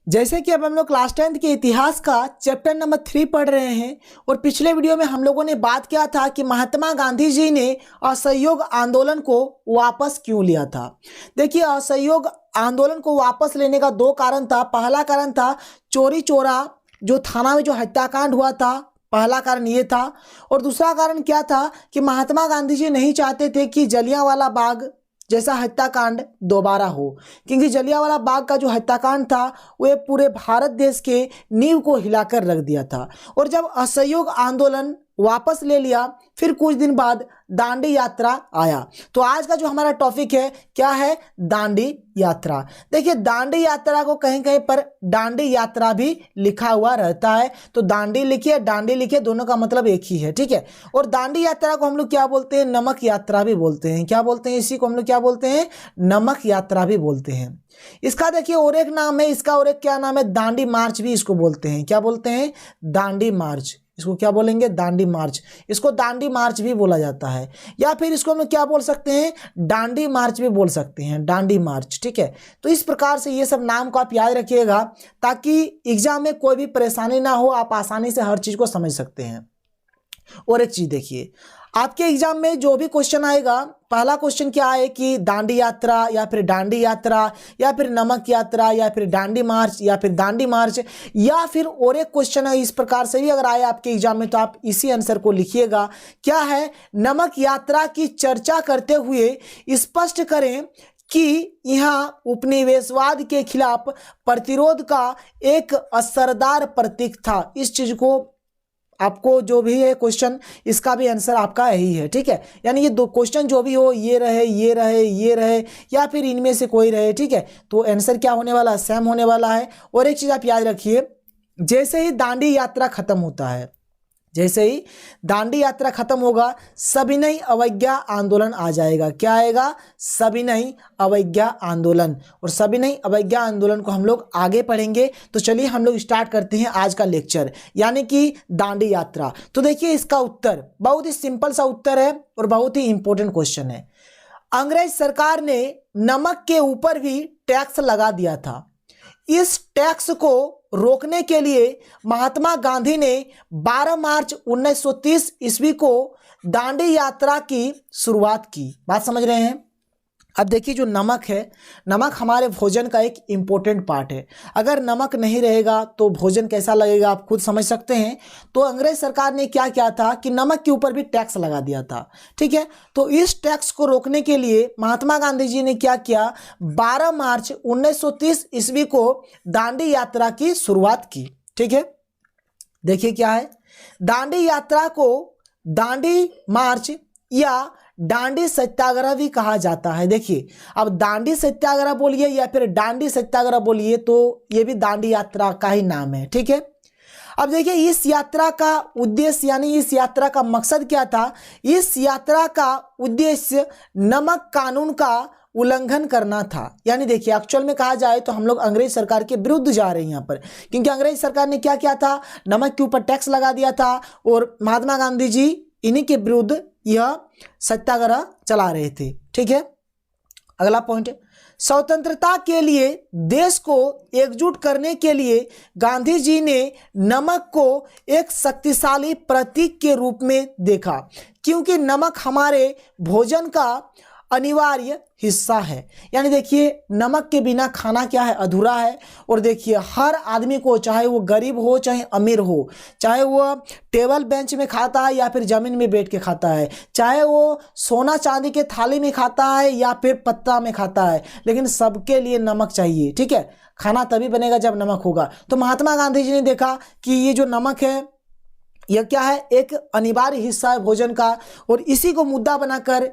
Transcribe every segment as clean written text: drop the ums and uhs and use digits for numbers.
जैसे कि अब हम लोग क्लास 10th के इतिहास का चैप्टर नंबर 3 पढ़ रहे हैं और पिछले वीडियो में हम लोगों ने बात किया था कि महात्मा गांधी जी ने असहयोग आंदोलन को वापस क्यों लिया था। देखिए, असहयोग आंदोलन को वापस लेने का दो कारण था। पहला कारण था चोरी चोरा जो थाना में जो हत्याकांड हुआ था, पहला कारण ये था। और दूसरा कारण क्या था कि महात्मा गांधी जी नहीं चाहते थे कि जलियांवाला बाग जैसा हत्याकांड दोबारा हो, क्योंकि जलियांवाला बाग का जो हत्याकांड था वह पूरे भारत देश के नींव को हिलाकर रख दिया था। और जब असहयोग आंदोलन वापस ले लिया, फिर कुछ दिन बाद दांडी यात्रा आया। तो आज का जो हमारा टॉपिक है क्या है, दांडी यात्रा। देखिए, दांडी यात्रा को कहीं कहीं पर दांडी यात्रा भी लिखा हुआ रहता है, तो दांडी लिखिए दांडी लिखिए, दोनों का मतलब एक ही है, ठीक है। और दांडी यात्रा को हम लोग क्या बोलते हैं, नमक यात्रा भी बोलते हैं। क्या बोलते हैं, इसी को हम लोग क्या बोलते हैं, नमक यात्रा भी बोलते हैं। इसका देखिए और एक नाम है, इसका और एक क्या नाम है, दांडी मार्च भी इसको बोलते हैं। क्या बोलते हैं, दांडी मार्च। इसको क्या बोलेंगे, दांडी मार्च। इसको दांडी मार्च भी बोला जाता है, या फिर इसको हम क्या बोल सकते हैं, दांडी मार्च भी बोल सकते हैं, दांडी मार्च, ठीक है। तो इस प्रकार से ये सब नाम को आप याद रखिएगा ताकि एग्जाम में कोई भी परेशानी ना हो, आप आसानी से हर चीज को समझ सकते हैं। और एक चीज देखिए, आपके एग्जाम में जो भी क्वेश्चन आएगा, पहला क्वेश्चन क्या है कि दांडी यात्रा या फिर दांडी यात्रा या फिर नमक यात्रा या फिर दांडी मार्च या फिर दांडी मार्च, या फिर और एक क्वेश्चन है इस प्रकार से भी अगर आए आपके एग्जाम में तो आप इसी आंसर को लिखिएगा। क्या है, नमक यात्रा की चर्चा करते हुए स्पष्ट करें कि यहाँ उपनिवेशवाद के खिलाफ प्रतिरोध का एक असरदार प्रतीक था। इस चीज को आपको जो भी है क्वेश्चन, इसका भी आंसर आपका यही है, ठीक है। यानी ये दो क्वेश्चन जो भी हो, ये रहे ये रहे ये रहे या फिर इनमें से कोई रहे, ठीक है, तो आंसर क्या होने वाला है, सेम होने वाला है। और एक चीज आप याद रखिए, जैसे ही दांडी यात्रा खत्म होता है, जैसे ही दांडी यात्रा खत्म होगा, सविनय अवज्ञा आंदोलन आ जाएगा। क्या आएगा, सविनय अवज्ञा आंदोलन। और सविनय अवज्ञा आंदोलन को हम लोग आगे पढ़ेंगे। तो चलिए हम लोग स्टार्ट करते हैं आज का लेक्चर, यानी कि दांडी यात्रा। तो देखिए, इसका उत्तर बहुत ही सिंपल सा उत्तर है और बहुत ही इंपॉर्टेंट क्वेश्चन है। अंग्रेज सरकार ने नमक के ऊपर भी टैक्स लगा दिया था। इस टैक्स को रोकने के लिए महात्मा गांधी ने 12 मार्च 1930 ईस्वी को दांडी यात्रा की शुरुआत की। बात समझ रहे हैं। अब देखिए, जो नमक है, नमक हमारे भोजन का एक इम्पोर्टेंट पार्ट है। अगर नमक नहीं रहेगा तो भोजन कैसा लगेगा, आप खुद समझ सकते हैं। तो अंग्रेज सरकार ने क्या किया था कि नमक के ऊपर भी टैक्स लगा दिया था, ठीक है। तो इस टैक्स को रोकने के लिए महात्मा गांधी जी ने क्या किया, 12 मार्च 1930 ईस्वी को दांडी यात्रा की शुरुआत की, ठीक है। देखिए क्या है, दांडी यात्रा को दांडी मार्च या दांडी सत्याग्रह भी कहा जाता है। देखिए, अब दांडी सत्याग्रह बोलिए या फिर दांडी सत्याग्रह बोलिए, तो ये भी दांडी यात्रा का ही नाम है, ठीक है। अब देखिए, इस यात्रा का उद्देश्य यानी इस यात्रा का मकसद क्या था। इस यात्रा का उद्देश्य नमक कानून का उल्लंघन करना था। यानी देखिए, एक्चुअल में कहा जाए तो हम लोग अंग्रेज सरकार के विरुद्ध जा रहे हैं यहाँ पर, क्योंकि अंग्रेज सरकार ने क्या किया था, नमक के ऊपर टैक्स लगा दिया था और महात्मा गांधी जी इन्हीं के विरुद्ध यह सत्याग्रह चला रहे थे, ठीक है। अगला पॉइंट है, स्वतंत्रता के लिए देश को एकजुट करने के लिए गांधी जी ने नमक को एक शक्तिशाली प्रतीक के रूप में देखा, क्योंकि नमक हमारे भोजन का अनिवार्य हिस्सा है। यानी देखिए, नमक के बिना खाना क्या है, अधूरा है। और देखिए, हर आदमी को, चाहे वो गरीब हो चाहे अमीर हो, चाहे वो टेबल बेंच में खाता है या फिर जमीन में बैठ के खाता है, चाहे वो सोना चांदी के थाली में खाता है या फिर पत्ता में खाता है, लेकिन सबके लिए नमक चाहिए, ठीक है। खाना तभी बनेगा जब नमक होगा। तो महात्मा गांधी जी ने देखा कि ये जो नमक है यह क्या है, एक अनिवार्य हिस्सा है भोजन का, और इसी को मुद्दा बनाकर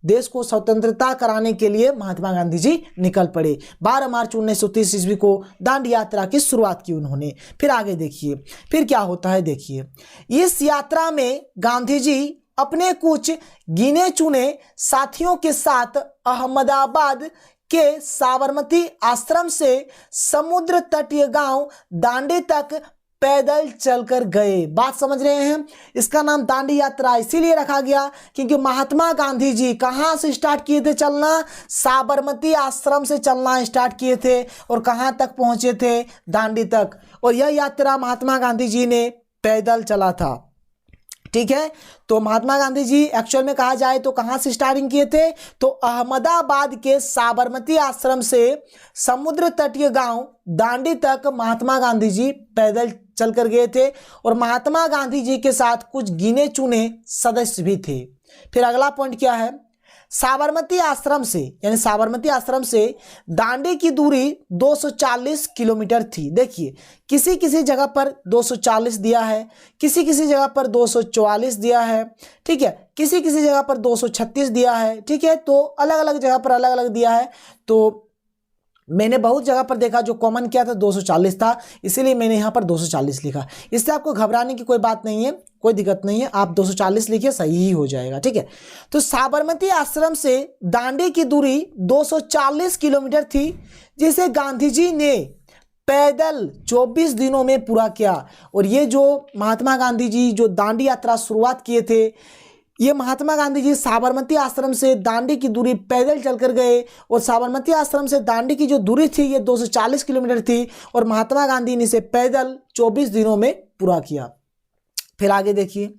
देश को स्वतंत्रता कराने के लिए महात्मा गांधी जी निकल पड़े। 12 मार्च 1930 ईस्वी को दांडी यात्रा की शुरुआत की उन्होंने। फिर आगे देखिए, फिर क्या होता है। देखिए, इस यात्रा में गांधी जी अपने कुछ गिने चुने साथियों के साथ अहमदाबाद के साबरमती आश्रम से समुद्र तटीय गांव दांडी तक पैदल चलकर गए। बात समझ रहे हैं। इसका नाम दांडी यात्रा इसीलिए रखा गया क्योंकि महात्मा गांधी जी कहां से स्टार्ट किए थे चलना, साबरमती आश्रम से चलना स्टार्ट किए थे और कहां तक पहुंचे थे, दांडी तक। और यह यात्रा महात्मा गांधी जी ने पैदल चला था। ठीक है, तो महात्मा गांधी जी एक्चुअल में कहा जाए तो कहां से स्टार्टिंग किए थे, तो अहमदाबाद के साबरमती आश्रम से समुद्र तटीय गांव दांडी तक महात्मा गांधी जी पैदल चलकर गए थे और महात्मा गांधी जी के साथ कुछ गिने चुने सदस्य भी थे। फिर अगला पॉइंट क्या है, साबरमती आश्रम से यानी साबरमती आश्रम से दांडी की दूरी 240 किलोमीटर थी। देखिए किसी किसी जगह पर 240 दिया है, किसी किसी जगह पर 244 दिया है, ठीक है, किसी किसी जगह पर 236 दिया है, ठीक है, तो अलग अलग जगह पर अलग अलग दिया है। तो मैंने बहुत जगह पर देखा जो कॉमन किया था 240 था, इसीलिए मैंने यहाँ पर 240 लिखा। इससे आपको घबराने की कोई बात नहीं है, कोई दिक्कत नहीं है, आप 240 लिखिए, सही ही हो जाएगा। ठीक है, तो साबरमती आश्रम से दांडी की दूरी 240 किलोमीटर थी, जिसे गांधी जी ने पैदल 24 दिनों में पूरा किया। और ये जो महात्मा गांधी जी जो दांडी यात्रा शुरुआत किए थे, ये महात्मा गांधी जी साबरमती आश्रम से दांडी की दूरी पैदल चलकर गए और साबरमती आश्रम से दांडी की जो दूरी थी ये 240 किलोमीटर थी और महात्मा गांधी ने इसे पैदल 24 दिनों में पूरा किया। फिर आगे देखिए,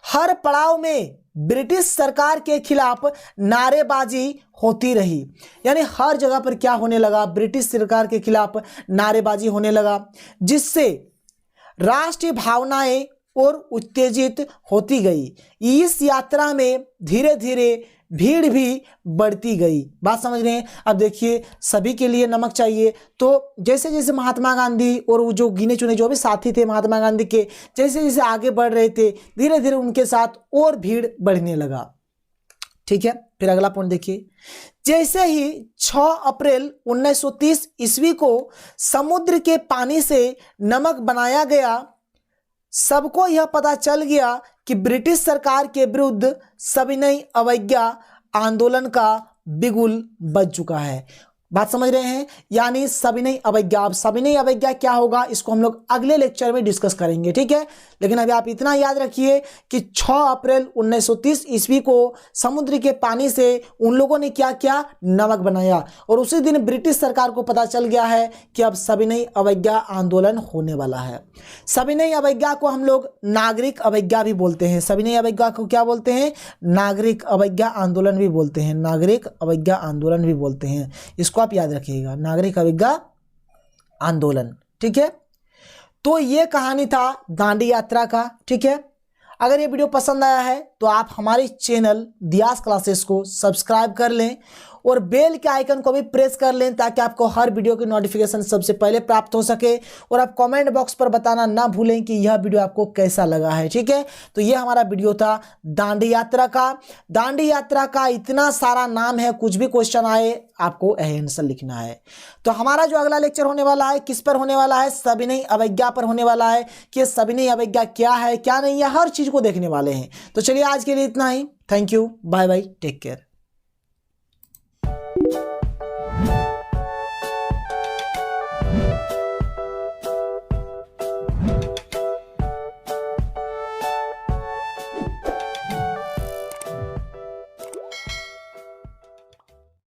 हर पड़ाव में ब्रिटिश सरकार के खिलाफ नारेबाजी होती रही। यानी हर जगह पर क्या होने लगा, ब्रिटिश सरकार के खिलाफ नारेबाजी होने लगा, जिससे राष्ट्रीय भावनाएं और उत्तेजित होती गई। इस यात्रा में धीरे धीरे भीड़ भी बढ़ती गई। बात समझ रहे हैं। अब देखिए सभी के लिए नमक चाहिए, तो जैसे जैसे महात्मा गांधी और वो जो गिने चुने जो भी साथी थे महात्मा गांधी के, जैसे जैसे आगे बढ़ रहे थे धीरे धीरे उनके साथ और भीड़ बढ़ने लगा। ठीक है, फिर अगला पॉइंट देखिए, जैसे ही 6 अप्रैल 1930 ईस्वी को समुद्र के पानी से नमक बनाया गया, सबको यह पता चल गया कि ब्रिटिश सरकार के विरुद्ध सविनय अवज्ञा आंदोलन का बिगुल बज चुका है। बात समझ रहे हैं, यानी सविनय अवज्ञा। अब सविनय अवज्ञा क्या होगा इसको हम लोग अगले लेक्चर में डिस्कस करेंगे। ठीक है, लेकिन अभी आप इतना याद रखिए कि 6 अप्रैल 1930 ईस्वी को समुद्र के पानी से उन लोगों ने क्या किया, नमक बनाया और उसी दिन ब्रिटिश सरकार को पता चल गया है कि अब सविनय अवज्ञा आंदोलन होने वाला है। सविनय अवज्ञा को हम लोग नागरिक अवज्ञा भी बोलते हैं। सविनय अवज्ञा को क्या बोलते हैं, नागरिक अवज्ञा आंदोलन भी बोलते हैं, नागरिक अवज्ञा आंदोलन भी बोलते हैं। इसको आप याद रखिएगा, नागरिक अवज्ञा आंदोलन। ठीक है, तो ये कहानी था दांडी यात्रा का। ठीक है, अगर ये वीडियो पसंद आया है तो आप हमारे चैनल दियास क्लासेस को सब्सक्राइब कर लें और बेल के आइकन को भी प्रेस कर लें ताकि आपको हर वीडियो की नोटिफिकेशन सबसे पहले प्राप्त हो सके। और आप कमेंट बॉक्स पर बताना ना भूलें कि यह वीडियो आपको कैसा लगा है। ठीक है, तो ये हमारा वीडियो था दांडी यात्रा का। दांडी यात्रा का इतना सारा नाम है, कुछ भी क्वेश्चन आए आपको आंसर लिखना है। तो हमारा जो अगला लेक्चर होने वाला है किस पर होने वाला है, सविनय अवज्ञा पर होने वाला है कि सविनय अवज्ञा क्या है क्या नहीं है, हर चीज को देखने वाले हैं। तो चलिए आज के लिए इतना ही। Thank you, bye bye, take care.